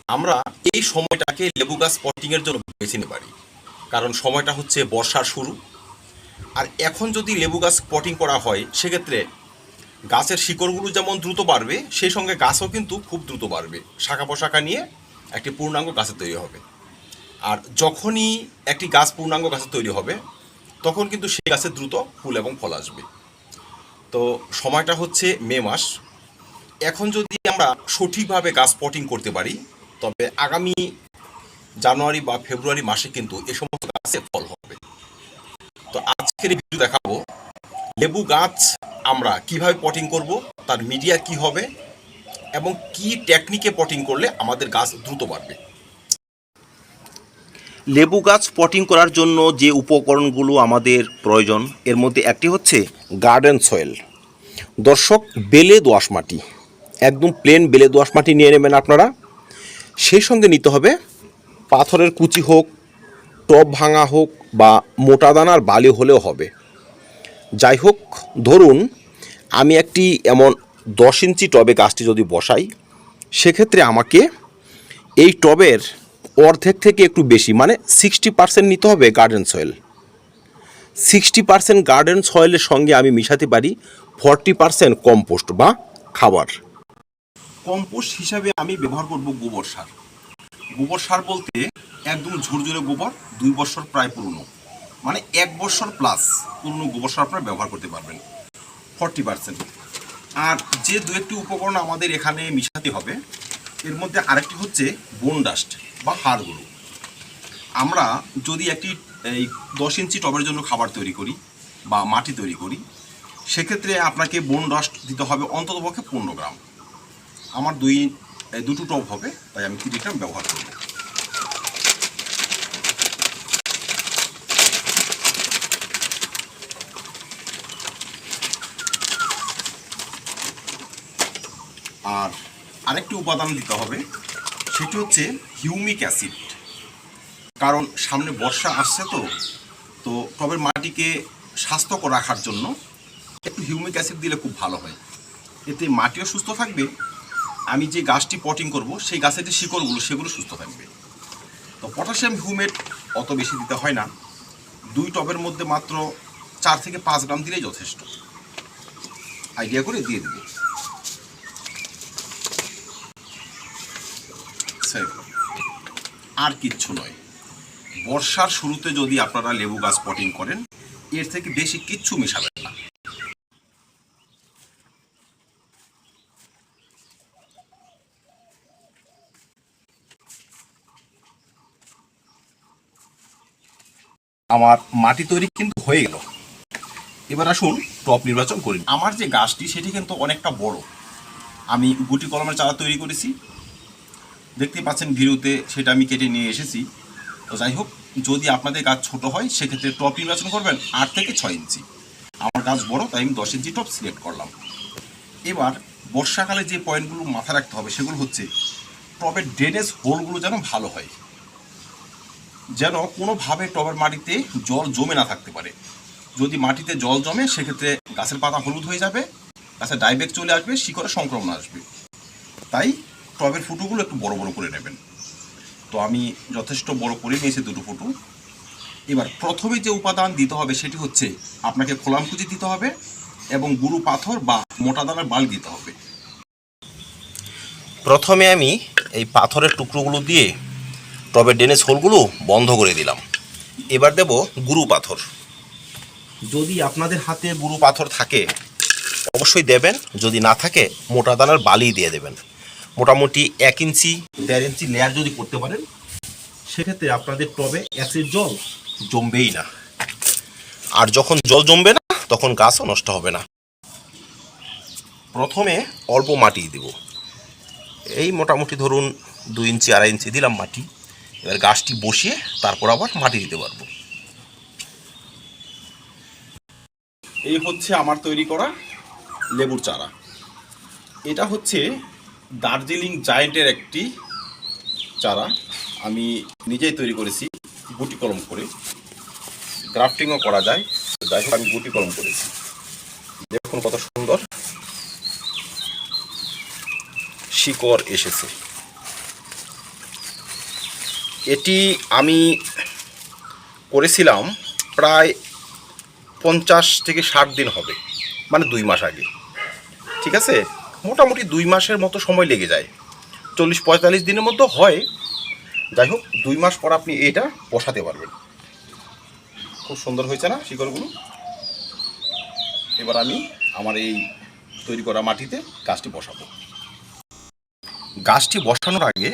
আমরা এই সময়টাকে লেবু গাছ পটিংয়ের জন্য বেছে নিতে পারি, কারণ সময়টা হচ্ছে বর্ষার শুরু। আর এখন যদি লেবু গাছ পটিং করা হয় সেক্ষেত্রে গাছের শিকড়গুলো যেমন দ্রুত বাড়বে, সেই সঙ্গে গাছও কিন্তু খুব দ্রুত বাড়বে, শাখা প্রশাখা নিয়ে একটি পূর্ণাঙ্গ গাছে তৈরি হবে। আর যখনই একটি গাছ পূর্ণাঙ্গ গাছে তৈরি হবে তখন কিন্তু সেই গাছে দ্রুত ফুল এবং ফল আসবে। তো সময়টা হচ্ছে মে মাস। এখন যদি আমরা সঠিকভাবে গাছ পটিং করতে পারি তবে আগামী জানুয়ারি বা ফেব্রুয়ারি মাসে কিন্তু এই সমস্ত গাছে ফল হবে। তো আজকের এই ভিডিও দেখাবো লেবু গাছ আমরা কিভাবে পটিং করব, তার মিডিয়া কি হবে এবং কি টেকনিকে পটিং করলে আমাদের গাছ দ্রুত বাড়বে। লেবু গাছ পটিং করার জন্য যে উপকরণগুলো আমাদের প্রয়োজন এর মধ্যে একটি হচ্ছে গার্ডেন সয়েল। দর্শক, বেলে দোআঁশ মাটি, একদম প্লেন বেলে দোআঁশ মাটি নিয়ে নেবেন আপনারা। সেই সঙ্গে নিতে হবে পাথরের কুচি হোক, টব ভাঙা হোক বা মোটা দানার বালি হলেও হবে। যাই হোক, ধরুন আমি একটি এমন 10 ইঞ্চি টবে গাছটি যদি বসাই, সেক্ষেত্রে আমাকে এই টবের অর্ধেক থেকে একটু বেশি মানে 60% নিতে হবে গার্ডেন সয়েল। 60% গার্ডেন সয়েলের সঙ্গে আমি মিশাতে পারি 40% কম্পোস্ট বা খাবার। কম্পোস্ট হিসাবে আমি ব্যবহার করব গোবর সার। গোবর সার বলতে একদম ঝুরঝুরে গোবর, 2 বছর প্রায় পুরনো, মানে 1 বছর প্লাস পুরনো গোবর সার আপনারা ব্যবহার করতে পারবেন 40%। আর যে দু একটি উপকরণ আমাদের এখানে মিশাতে হবে এর মধ্যে আরেকটি হচ্ছে বোন ডাস্ট বা হাড়গুঁড়ো। আমরা যদি একটি এই 10 ইঞ্চি টবের জন্য খাবার তৈরি করি বা মাটি তৈরি করি, সেক্ষেত্রে আপনাকে বোন ডাস্ট দিতে হবে অন্ততপক্ষে 15 গ্রাম। আমার দুটো টব হবে, তাই আমি 30 গ্রাম ব্যবহার করব। আর আরেকটি উপাদান দিতে হবে, সেটি হচ্ছে হিউমিক অ্যাসিড। কারণ সামনে বর্ষা আসছে, তো তো টবের মাটিকে স্বাস্থ্যকর রাখার জন্য একটু হিউমিক অ্যাসিড দিলে খুব ভালো হয়। এতে মাটিও সুস্থ থাকবে, আমি যে গাছটি পটিং করব সেই গাছের যে শিকড়গুলো সেগুলো সুস্থ থাকবে। তো পটাশিয়াম হিউমেট অত বেশি দিতে হয় না, 2 টবের মধ্যে মাত্র 4 থেকে 5 গ্রাম দিলেই যথেষ্ট। আইডিয়া করে দিয়ে দেবে। আর কিচ্ছু নয়, বর্ষার শুরুতে যদি আপনারা লেবু গাছ পটিং করেন এর থেকে বেশি কিচ্ছু মেশাবেন না। আমার মাটি তৈরি কিন্তু হয়ে গেল। এবার আসুন টপ নির্বাচন করি। আমার যে গাছটি সেটি কিন্তু অনেকটা বড়, আমি গুটি কলমের চারা তৈরি করেছি, দেখতে পাচ্ছেন ভিডিওতে, সেটা আমি কেটে নিয়ে এসেছি। তো যাই হোক, যদি আপনাদের গাছ ছোট হয় সেক্ষেত্রে টপ নির্বাচন করবেন 8 থেকে 6 ইঞ্চি। আমার গাছ বড়, তাই আমি 10 ইঞ্চি টপ সিলেক্ট করলাম। এবার বর্ষাকালে যে পয়েন্টগুলো মাথায় রাখতে হবে সেগুলো হচ্ছে টবের ড্রেনেজ হোলগুলো যেন ভালো হয়, যেন কোনোভাবে টবের মাটিতে জল জমে না থাকতে পারে। যদি মাটিতে জল জমে সেক্ষেত্রে গাছের পাতা হলুদ হয়ে যাবে, গাছের ডাইব্যাক চলে আসবে, শিকড়ে সংক্রমণ আসবে। তাই টবের ফুটোগুলো একটু বড় বড় করে নেবেন। তো আমি যথেষ্ট বড় করে নিয়েছি 2টো ফুটো। এবার প্রথমে যে উপাদান দিতে হবে সেটি হচ্ছে আপনাকে খোলামকুচি দিতে হবে এবং গুঁড়ো পাথর বা মোটা দানার বালি দিতে হবে। প্রথমে আমি এই পাথরের টুকরোগুলো দিয়ে টবের ড্রেনেজ হোলগুলো বন্ধ করে দিলাম। এবার দেব গুঁড়ো পাথর। যদি আপনাদের হাতে গুঁড়ো পাথর থাকে অবশ্যই দেবেন, যদি না থাকে মোটা দানার বালি দিয়ে দেবেন। মোটামুটি 1 ইঞ্চি 1.5 ইঞ্চি লেয়ার যদি করতে পারেন সেক্ষেত্রে আপনাদের টবে অ্যাসিড জল জমবেই না। আর যখন জল জমবে না তখন গাছও নষ্ট হবে না। প্রথমে অল্প মাটি দেব, এই মোটামুটি ধরুন 2 ইঞ্চি 2.5 ইঞ্চি দিলাম মাটি। এবার গাছটি বসিয়ে তারপর আবার মাটি দিতে পারবো। এই হচ্ছে আমার তৈরি করা লেবুর চারা। এটা হচ্ছে দার্জিলিং জায়েন্টের একটি চারা, আমি নিজেই তৈরি করেছি গুটি কলম করে। গ্রাফটিংও করা যায়, যাই হোক আমি গুটি কলম করেছি। দেখুন কত সুন্দর শিকড় এসেছে। এটি আমি করেছিলাম প্রায় 50 থেকে 60 দিন হবে, মানে 2 মাস আগে। ঠিক আছে, মোটামুটি 2 মাসের মতো সময় লেগে যায়, 40-45 দিনের মতো হয়। যাই হোক, 2 মাস পর আপনি এটা বসাতে পারবেন। খুব সুন্দর হয়েছে না শিকড়গুলো? এবার আমি আমার এই তৈরি করা মাটিতে গাছটি বসাবো। গাছটি বসানোর আগে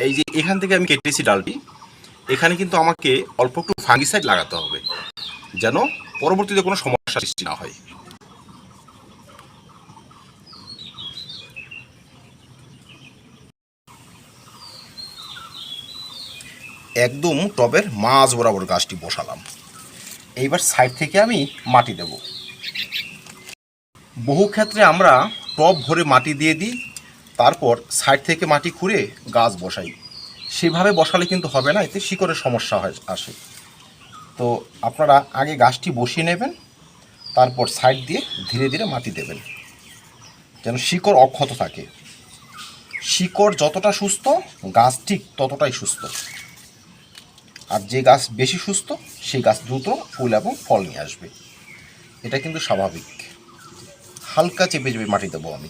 এই যে এখান থেকে আমি কেটেছি ডালটি, এখানে কিন্তু আমাকে অল্প একটু ফাঙ্গিসাইড লাগাতে হবে, যেন পরবর্তীতে কোনো সমস্যা সৃষ্টি না হয়। একদম টবের মাঝ বরাবর গাছটি বসালাম। এইবার সাইড থেকে আমি মাটি দেব। বহু ক্ষেত্রে আমরা টব ভরে মাটি দিয়ে দিই, তারপর সাইড থেকে মাটি খুঁড়ে গাছ বসাই। সেভাবে বসালে কিন্তু হবে না, এতে শিকড়ের সমস্যা আসে। তো আপনারা আগে গাছটি বসিয়ে নেবেন, তারপর সাইড দিয়ে ধীরে ধীরে মাটি দেবেন, যেন শিকড় অক্ষত থাকে। শিকড় যতটা সুস্থ, গাছ ঠিক ততটাই সুস্থ। আর যে গাছ বেশি সুস্থ, সেই গাছ দ্রুত ফুল এবং ফল নিয়ে আসবে। এটা কিন্তু স্বাভাবিক। হালকা চেপে চেপে মাটি দেবো আমি,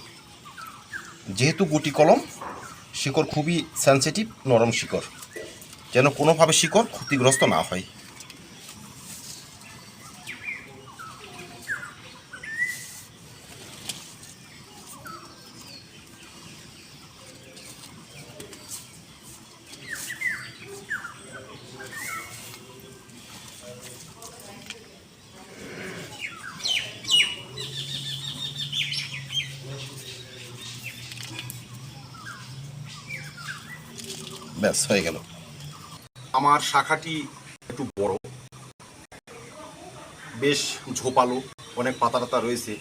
যেহেতু গুটি কলম, শিকড় খুবই সেন্সিটিভ, নরম শিকড়, যেন কোনোভাবে শিকড় ক্ষতিগ্রস্ত না হয়। ব্যাস হয়ে গেল। আমার শাখাটি একটু বড়, বেশ ঝোপালো, অনেক পাতা টাতা রয়েছে।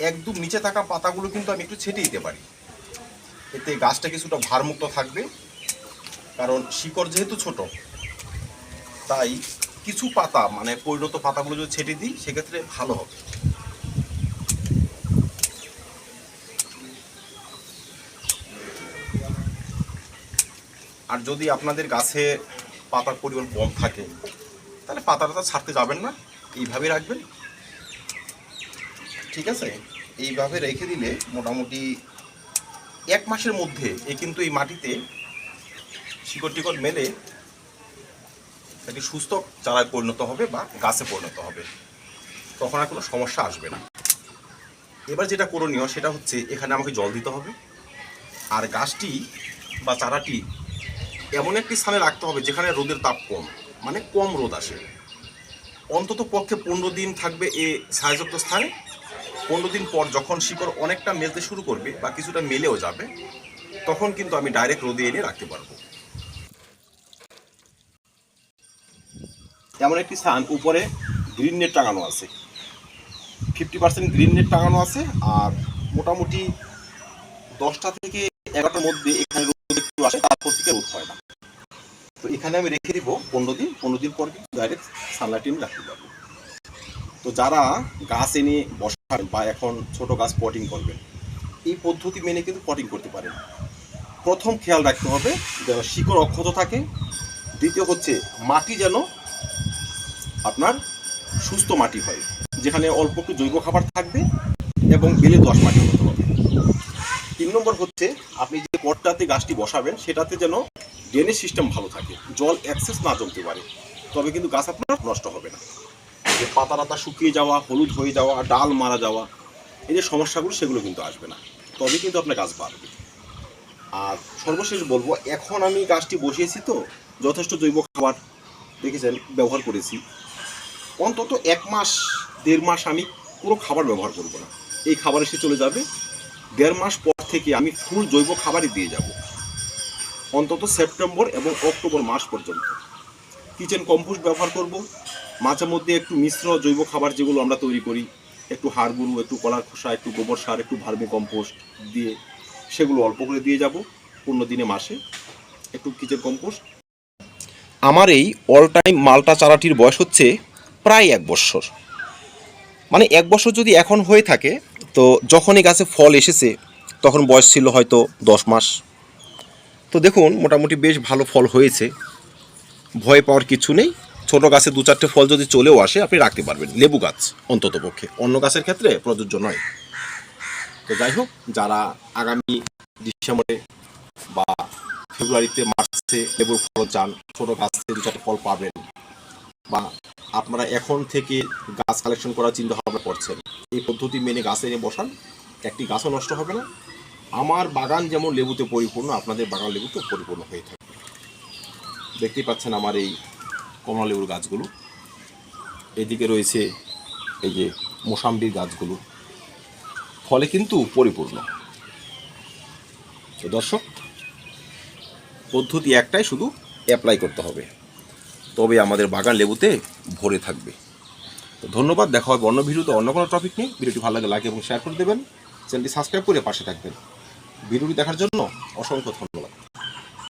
একদম নিচে থাকা পাতাগুলো কিন্তু আমি একটু ছেটে দিতে পারি, এতে গাছটা কিছুটা ভারমুক্ত থাকবে। কারণ শিকড় যেহেতু ছোট, তাই কিছু পাতা, মানে পরিণত পাতাগুলো যদি ছেটে দিই, সেক্ষেত্রে ভালো হবে। আর যদি আপনাদের গাছে পাতার পরিমাণ কম থাকে, তাহলে পাতাটা ছাড়তে যাবেন না, এইভাবে রাখবেন। ঠিক আছে, এইভাবে রেখে দিলে মোটামুটি 1 মাসের মধ্যে কিন্তু এই মাটিতে শিকড় টিকড় মেলে একটি সুস্থ চারায় পরিণত হবে বা গাছে পরিণত হবে। তখন আর কোনো সমস্যা আসবে না। এবার যেটা করণীয় সেটা হচ্ছে, এখানে আমাকে জল দিতে হবে। আর গাছটি বা চারাটি এমন একটি স্থানে রাখতে হবে যেখানে রোদের তাপ কম, মানে কম রোদ আসে। অন্তত পক্ষে 15 দিন থাকবে এ ছায়াযুক্ত স্থানে। 15 দিন পর যখন শিকড় অনেকটা মেলতে শুরু করবে বা কিছুটা মেলেও যাবে, তখন কিন্তু আমি ডাইরেক্ট রোদে এনে রাখতে পারবো। এমন একটি স্থান, উপরে গ্রিন নেট টাঙানো আছে, 50% গ্রিন নেট টাঙানো আছে। আর মোটামুটি 10টা থেকে 11টার মধ্যে এখানে রোদ একটু আসে, তারপর থেকে রোদ হয় না। তো এখানে আমি রেখে দিব 15 দিন পর কিন্তু ডাইরেক্ট সানলাইট এনে রাখতে পারবো। তো যারা গাছ এনে বসাবেন বা এখন ছোট গাছ পটিং করবেন, এই পদ্ধতি মেনে কিন্তু পটিং করতে পারেন। প্রথম খেয়াল রাখতে হবে যেন শিকড় অক্ষত থাকে। দ্বিতীয় হচ্ছে মাটি যেন আপনার সুস্থ মাটি হয়, যেখানে অল্প একটু জৈব খাবার থাকবে এবং বেলে দোআঁশ মাটি হতে হবে। 3 নম্বর হচ্ছে, আপনি যে পটটাতে গাছটি বসাবেন সেটাতে যেন ড্রেনেজ সিস্টেম ভালো থাকে, জল অ্যাক্সেস না জমতে পারে, তবে কিন্তু গাছ আপনার নষ্ট হবে না। যে পাতা টাতা শুকিয়ে যাওয়া, হলুদ হয়ে যাওয়া, ডাল মারা যাওয়া, এই যে সমস্যাগুলো, সেগুলো কিন্তু আসবে না, তবে কিন্তু আপনার গাছ বাড়বে। আর সর্বশেষ বলবো, এখন আমি গাছটি বসিয়েছি তো যথেষ্ট জৈব খাবার দেখেছেন ব্যবহার করেছি। অন্তত 1 মাস 1.5 মাস আমি পুরো খাবার ব্যবহার করব না, এই খাবার এসে চলে যাবে। 1.5 মাস পর থেকে আমি ফুল জৈব খাবারই দিয়ে যাব, অন্তত সেপ্টেম্বর এবং অক্টোবর মাস পর্যন্ত। কিচেন কম্পোস্ট ব্যবহার করব, মাঝে মধ্যে একটু মিশ্র জৈব খাবার যেগুলো আমরা তৈরি করি, একটু হাড় গুঁড়ো, একটু কলার খোসা, একটু গোবর সার, একটু ভার্মি কম্পোস্ট দিয়ে, সেগুলো অল্প করে দিয়ে যাব 15 দিনে মাসে, একটু কিচেন কম্পোস্ট। আমার এই অল টাইম মালটা চারাটির বয়স হচ্ছে প্রায় 1 বছর। মানে 1 বছর যদি এখন হয়ে থাকে, তো যখনই গাছে ফল এসেছে তখন বয়স ছিল হয়তো 10 মাস। তো দেখুন, মোটামুটি বেশ ভালো ফল হয়েছে। ভয় পাওয়ার কিছু নেই। ছোট গাছে 2-4টে ফল যদি চলেও আসে আপনি রাখতে পারবেন, লেবু গাছ অন্তত পক্ষে, অন্য গাছের ক্ষেত্রে প্রযোজ্য নয়। তো যাই হোক, যারা আগামী ডিসেম্বরে বা ফেব্রুয়ারিতে মার্চে লেবুর ফল চান, ছোট গাছ থেকে 2-4টে ফল পাবেন, বা আপনারা এখন থেকে গাছ কালেকশন করার চিন্তা ভাবনা করছেন, এই পদ্ধতি মেনে গাছে এনে বসান, একটি গাছও নষ্ট হবে না। আমার বাগান যেমন লেবুতে পরিপূর্ণ, আপনাদের বাগান লেবুতে পরিপূর্ণ হয়ে থাকে। দেখতেই পাচ্ছেন আমার এই কমলা লেবুর গাছগুলো, এদিকে রয়েছে এই যে মোসাম্বির গাছগুলো, ফলে কিন্তু পরিপূর্ণ। তো দর্শক, পদ্ধতি একটাই, শুধু অ্যাপ্লাই করতে হবে, তবে আমাদের বাগান লেবুতে ভরে থাকবে। তো ধন্যবাদ, দেখা হবে অন্য ভিডিওতে অন্য কোনো টপিক নিয়ে। ভিডিওটি ভালো লাগে লাইক এবং শেয়ার করে দেবেন, চ্যানেলটি সাবস্ক্রাইব করে পাশে থাকবেন। ভিডিওটি দেখার জন্য অসংখ্য ধন্যবাদ।